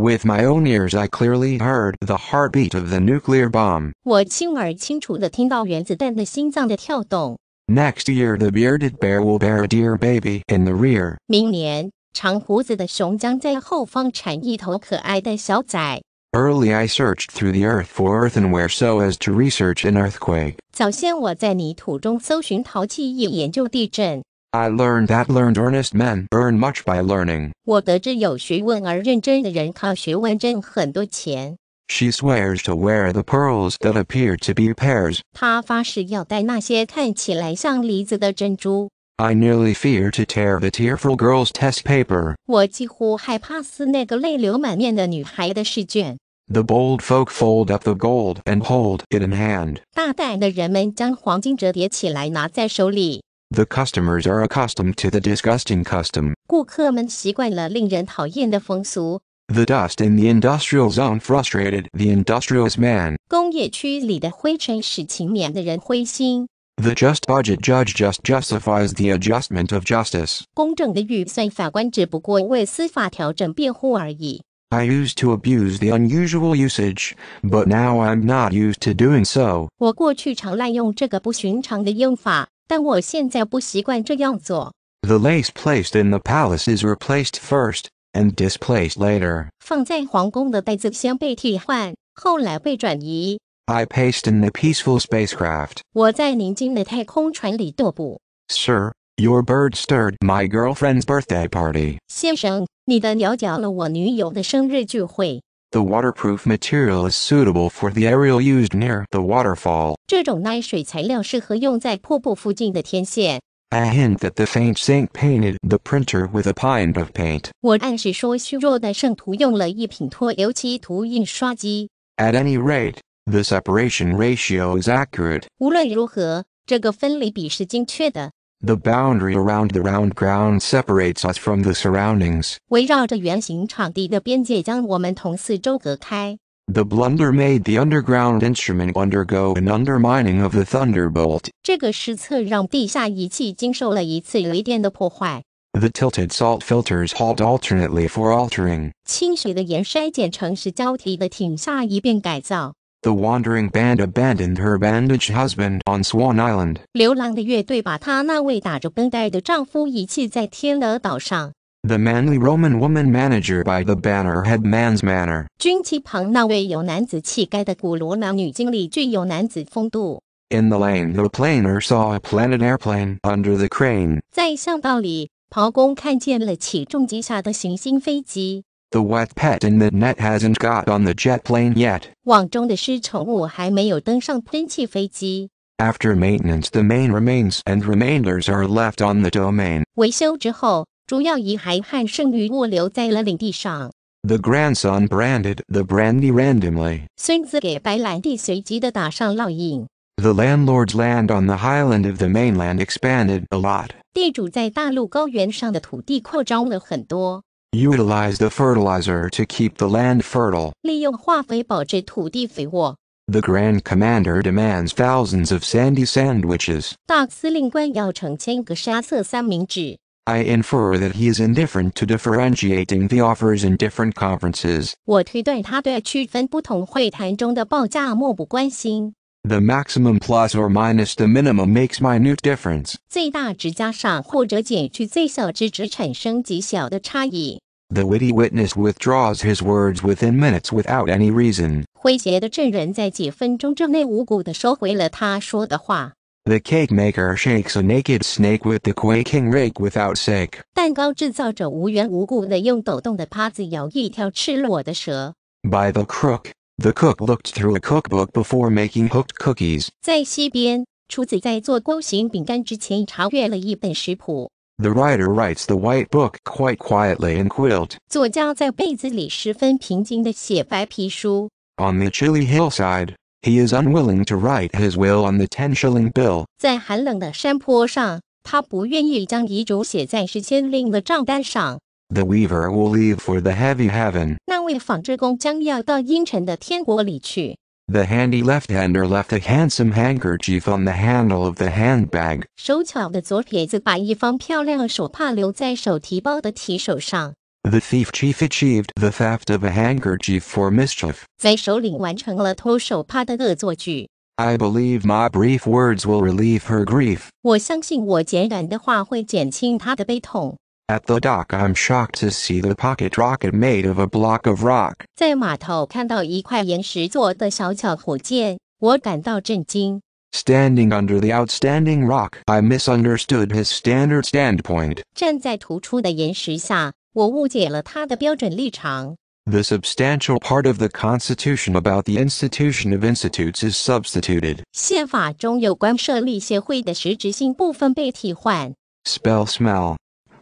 With my own ears I clearly heard the heartbeat of the nuclear bomb. 我亲耳清楚地听到原子弹的心脏的跳动。Next year the bearded bear will bear a dear baby in the rear. 明年，长胡子的熊将在后方产一头可爱的小崽。Early I searched through the earth for earthenware so as to research an earthquake. 早先我在泥土中搜寻陶器以研究地震。I learned that learned earnest men earn much by learning. 我得知有学问而认真的人靠学问挣很多钱。She swears to wear the pearls that appear to be pears. 她发誓要戴那些看起来像梨子的珍珠。I nearly fear to tear the tearful girl's test paper. 我几乎害怕撕那个泪流满面的女孩的试卷。The bold folk fold up the gold and hold it in hand. 大胆的人们将黄金折叠起来拿在手里。The customers are accustomed to the disgusting custom. 顾客们习惯了令人讨厌的风俗。The dust in the industrial zone frustrated the industrious man. 工业区里的灰尘使勤勉的人灰心。The just budget judge just justifies the adjustment of justice. 公正的预算法官只不过为司法调整辩护而已。I used to abuse the unusual usage, but now I'm not used to doing so. 我过去常滥用这个不寻常的用法，但我现在不习惯这样做。The lace placed in the palace is replaced first, and displaced later. 放在皇宫的袋子先被替换，后来被转移。I paced in the peaceful spacecraft. 我在宁静的太空船里踱步。Sir, your bird stirred my girlfriend's birthday party. 先生，你的鸟搅了我女友的生日聚会。The waterproof material is suitable for the aerial used near the waterfall. 这种耐水材料适合用在瀑布附近的天线。I hint that the faint saint painted the printer with a pint of paint. 我暗示说虚弱的圣徒用了一品脱油漆涂印刷机。At any rate, the separation ratio is accurate. 无论如何，这个分离比是精确的。The boundary around the round ground separates us from the surroundings. 围绕着圆形场地的边界将我们同四周隔开。The blunder made the underground instrument undergo an undermining of the thunderbolt. 这个失策让地下仪器经受了一次雷电的破坏。The tilted salt filters halt alternately for altering. 清水的盐筛检程是交替的停下以便改造。The wandering band abandoned her bandaged husband on Swan Island. 流浪的乐队把她那位打着绷带的丈夫遗弃在天鹅岛上。The manly Roman woman manager by the banner had man's manner. 军旗旁那位有男子气概的古罗马女经理具有男子风度。In the lane the planer saw a planet airplane under the crane. 在巷道里，袍公看见了起重机下的行星飞机。The wet pet in the net hasn't got on the jet plane yet. 网中的湿宠物还没有登上喷气飞机。After maintenance the main remains and remainders are left on the domain. 维修之后，主要遗骸和剩余物留在了领地上。The grandson branded the brandy randomly. 孙子给白兰地随机地打上烙印。The landlord's land on the highland of the mainland expanded a lot. 地主在大陆高原上的土地扩张了很多。Utilize the fertilizer to keep the land fertile. 利用化肥保持土地肥沃。The Grand Commander demands thousands of sandy sandwiches. 大司令官要成千个沙色三明治。I infer that he is indifferent to differentiating the offers in different conferences. 我推断他对区分不同会谈中的报价漠不关心。The maximum plus or minus the minimum makes minute difference. 最大值加上或者减去最小值只产生极小的差异。The witty witness withdraws his words within minutes without any reason. 诙谐的证人在几分钟之内无故地收回了他说的话。The cake maker shakes a naked snake with the quaking rake without sake. 蛋糕制造者无缘无故地用抖动的耙子摇一条赤裸的蛇。By the crook, the cook looked through a cookbook before making hooked cookies. 在西边，厨子在做钩形饼干之前查阅了一本食谱。The writer writes the white book quite quietly in quilt. 作家在被子里十分平静地写白皮书。On the chilly hillside, he is unwilling to write his will on the 10-shilling bill. 在寒冷的山坡上，他不愿意将遗嘱写在1000令的账单上。The weaver will leave for the heavy heaven. 那位纺织工将要到阴沉的天国里去。The handy left-hander left a handsome handkerchief on the handle of the handbag. 手巧的左撇子把一方漂亮手帕留在手提包的提手上。The thief chief achieved the theft of a handkerchief for mischief. 贼首领完成了偷手帕的恶作剧。I believe my brief words will relieve her grief. 我相信我简短的话会减轻她的悲痛。At the dock, I'm shocked to see the pocket rocket made of a block of rock. 在码头看到一块岩石做的小巧火箭，我感到震惊。Standing under the outstanding rock, I misunderstood his standard standpoint. 站在突出的岩石下，我误解了他的标准立场。The substantial part of the Constitution about the institution of institutes is substituted. 宪法中有关设立协会的实质性部分被替换。Spell smell.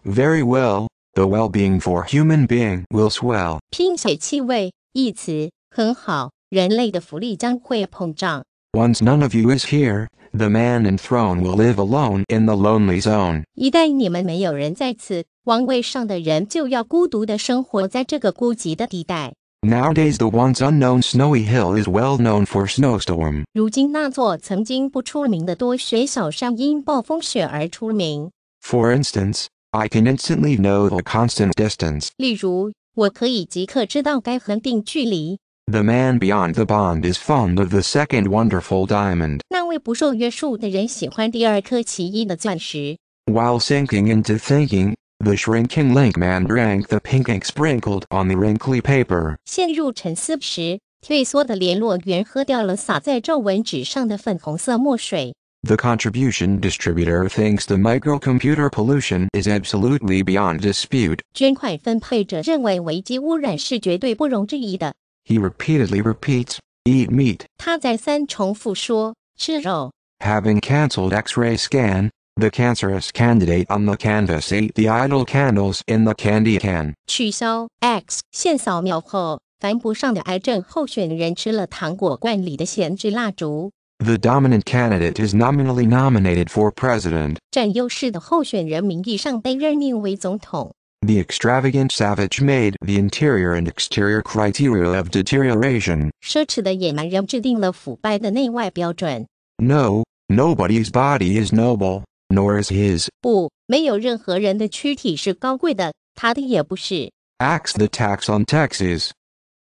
Very well, the well-being for human being will swell. 拼写气味，一词，很好，人类的福利将会膨胀。Once none of you is here, the man enthroned will live alone in the lonely zone. 一旦你们没有人在此，王位上的人就要孤独地生活在这个孤寂的地带。Nowadays the once unknown snowy hill is well known for snowstorm. 如今那座曾经不出名的多雪小山因暴风雪而出名。For instance, I can instantly know the constant distance. 例如，我可以即刻知道该恒定距离。The man beyond the pond is fond of the second wonderful diamond. 那位不受约束的人喜欢第二颗奇异的钻石。While sinking into thinking, the shrinking link man drank the pink ink sprinkled on the wrinkly paper. 陷入沉思时，退缩的联络员喝掉了洒在皱纹纸上的粉红色墨水。The contribution distributor thinks the microcomputer pollution is absolutely beyond dispute. 捐款分配者认为微机污染是绝对不容置疑的。He repeatedly repeats, eat meat. 他再三重复说，吃肉。Having cancelled X-ray scan, the cancerous candidate on the canvas ate the idle candles in the candy can. 取消 X 线扫描后，繁不上的癌症候选人吃了糖果罐里的闲置蜡烛。The dominant candidate is nominally nominated for president. 占优势的候选人名义上被任命为总统。The extravagant savage made the interior and exterior criteria of deterioration. 奢侈的野蛮人制定了腐败的内外标准。No, nobody's body is noble, nor is his. 不，没有任何人的躯体是高贵的，他的也不是。Axe the tax on taxes.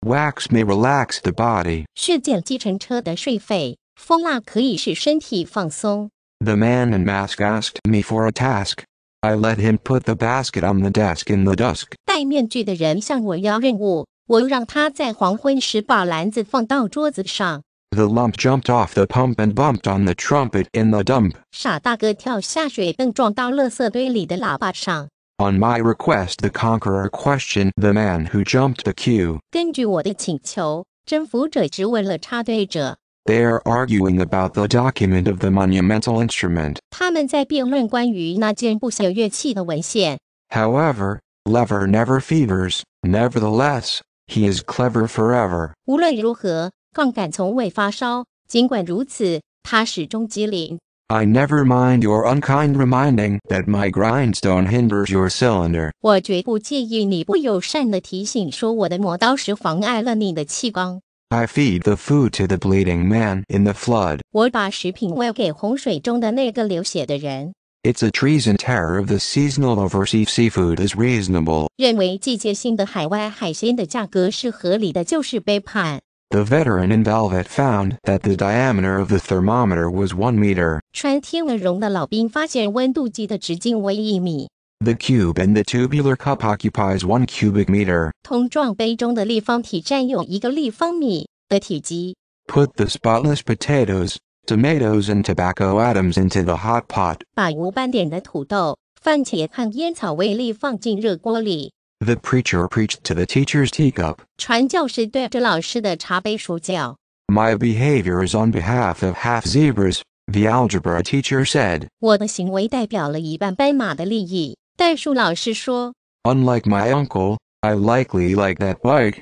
Wax may relax the body. 削减计程车的税费，蜂蜡可以使身体放松。The man in mask asked me for a task. I let him put the basket on the desk in the dusk. 戴面具的人向我要任务，我让他在黄昏时把篮子放到桌子上。The lump jumped off the pump and bumped on the trumpet in the dump. 傻大个跳下水泵撞到垃圾堆里的喇叭上。On my request, the conqueror questioned the man who jumped the queue. 根据我的请求，征服者质问了插队者。They are arguing about the document of the monumental instrument. 他们在辩论关于那件不朽乐器的文献。However, lever never fevers. Nevertheless, he is clever forever. 无论如何，杠杆从未发烧。尽管如此，它始终机灵。I never mind your unkind reminding that my grindstone hinders your cylinder. 我绝不介意你不友善的提醒说我的磨刀石妨碍了你的气缸。I feed the food to the bleeding man in the flood. 我把食品喂给洪水中的那个流血的人。It's a treason terror of the seasonal overseas seafood is reasonable. 认为季节性的海外海鲜的价格是合理的就是背叛。The veteran in velvet found that the diameter of the thermometer was 1 meter. 穿天鹅绒的老兵发现温度计的直径为1米。The cube in the tubular cup occupies 1 cubic meter. 桶状杯中的立方体占有1个立方米的体积。Put the spotless potatoes, tomatoes and tobacco atoms into the hot pot. 把无斑点的土豆、番茄和烟草微粒放进热锅里。The preacher preached to the teacher's teacup. 传教士对着老师的茶杯说教。My behavior is on behalf of half zebras, the algebra teacher said. 我的行为代表了一半斑马的利益。代数老师说 Unlike my uncle, I likely like that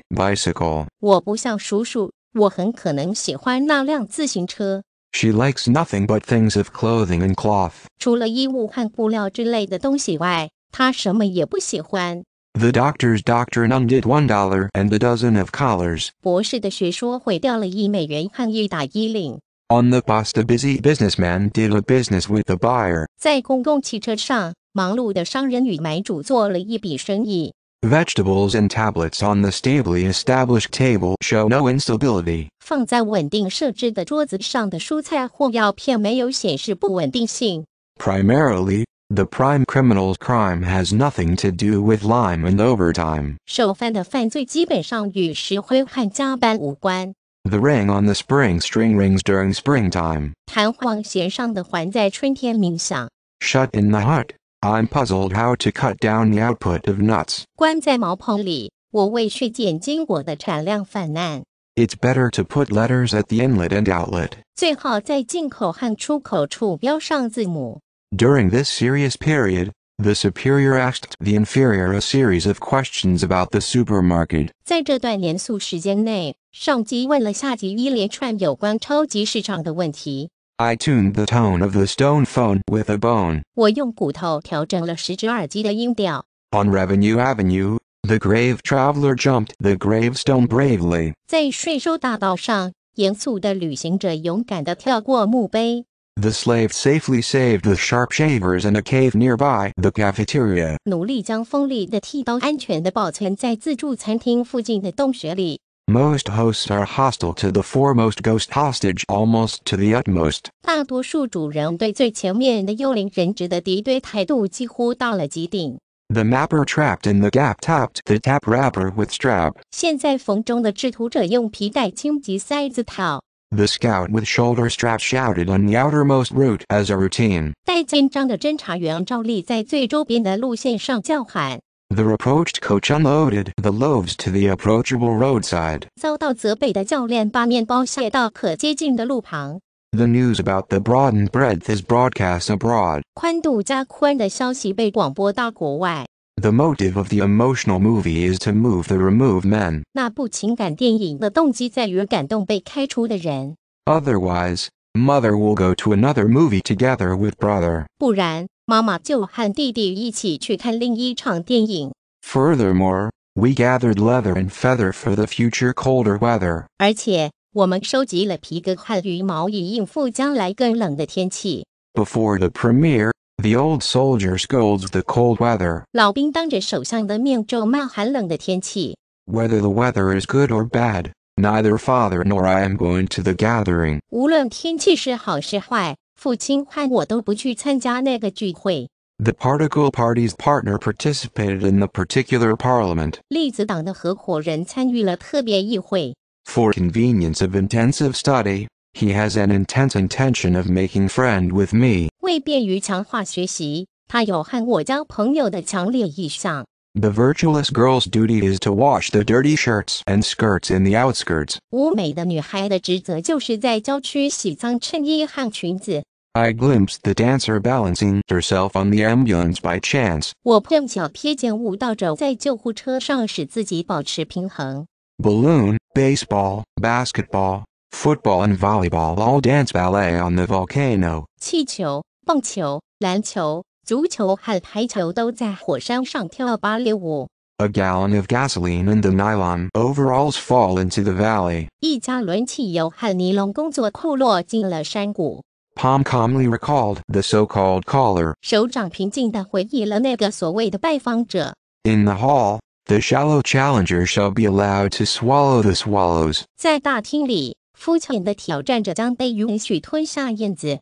bicycle. 我不像叔叔，我很可能喜欢那辆自行车。She likes nothing but things of clothing and cloth. 除了衣物和布料之类的东西外，她什么也不喜欢。The doctor's doctrine undid $1 and a dozen of collars. 博士的学说毁掉了$1和1打衣领。On the bus, the busy businessman did a business with the buyer. 在公共汽车上，忙碌的商人与买主做了一笔生意。Vegetables and tablets on the stably established table show no instability. 放在稳定设置的桌子上的蔬菜或药片没有显示不稳定性。Primarily, the prime criminal's crime has nothing to do with lime and overtime. 首犯的犯罪基本上与石灰和加班无关。The ring on the spring string rings during springtime. 弹簧弦上的环在春天鸣响。Shut in the hut, I'm puzzled how to cut down the output of nuts. 关在茅棚里，我为去减金果的产量犯难。It's better to put letters at the inlet and outlet. 最好在进口和出口处标上字母。During this serious period, the superior asked the inferior a series of questions about the supermarket. 在这段严肃时间内，上级问了下级一连串有关超级市场的问题。I tuned the tone of the stone phone with a bone. 我用骨头调整了石质耳机的音调。On Revenue Avenue, the grave traveler jumped the gravestone bravely. 在税收大道上，严肃的旅行者勇敢地跳过墓碑。The slave safely saved the sharp shavers in a cave nearby the cafeteria. 努力将锋利的剃刀安全地保存在自助餐厅附近的洞穴里。Most hosts are hostile to the foremost ghost hostage almost to the utmost. 大多数主人对最前面的幽灵人质的敌对态度几乎到了极顶。The mapper trapped in the gap tapped the tap wrapper with strap. 现在缝中的制图者用皮带轻击塞子套。The scout with shoulder strap shouted on the outermost route as a routine. 带肩章的侦查员照例在最周边的路线上叫喊。The reproached coach unloaded the loaves to the approachable roadside. 遭到责备的教练把面包卸到可接近的路旁。The news about the broadened breadth is broadcast abroad. 宽度加宽的消息被广播到国外。The motive of the emotional movie is to move the removed men. 那部情感电影的动机在于感动被开除的人。Otherwise, mother will go to another movie together with brother. 不然，妈妈就和弟弟一起去看另一场电影。Furthermore, we gathered leather and feather for the future colder weather. 而且，我们收集了皮革和羽毛以应付将来更冷的天气。Before the premiere, the old soldier scolds the cold weather. 老兵当着首相的面咒骂寒冷的天气。Whether the weather is good or bad, neither father nor I am going to the gathering. 无论天气是好是坏，父亲和我都不去参加那个聚会。The particle party's partner participated in the particular parliament. 粒子党的合伙人参与了特别议会。For convenience of intensive study, he has an intense intention of making friend with me. 为便于强化学习，他有和我交朋友的强烈意向。The virtueless girl's duty is to wash the dirty shirts and skirts in the outskirts. 舞美的女孩的职责就是在郊区洗脏衬衣和裙子。I glimpsed the dancer balancing herself on the ambulance by chance. 我碰巧瞥见舞蹈者在救护车上使自己保持平衡。Balloon, baseball, basketball, football and volleyball all dance ballet on the volcano. 气球、棒球、篮球、足球和排球都在火山上跳芭蕾舞。A gallon of gasoline and the nylon overalls fall into the valley. 1加仑汽油和尼龙工作裤落进了山谷。Palm calmly recalled the so-called caller. 首长平静地回忆了那个所谓的拜访者。In the hall, the shallow challenger shall be allowed to swallow the swallows. 在大厅里，肤浅的挑战者将被允许吞下燕子。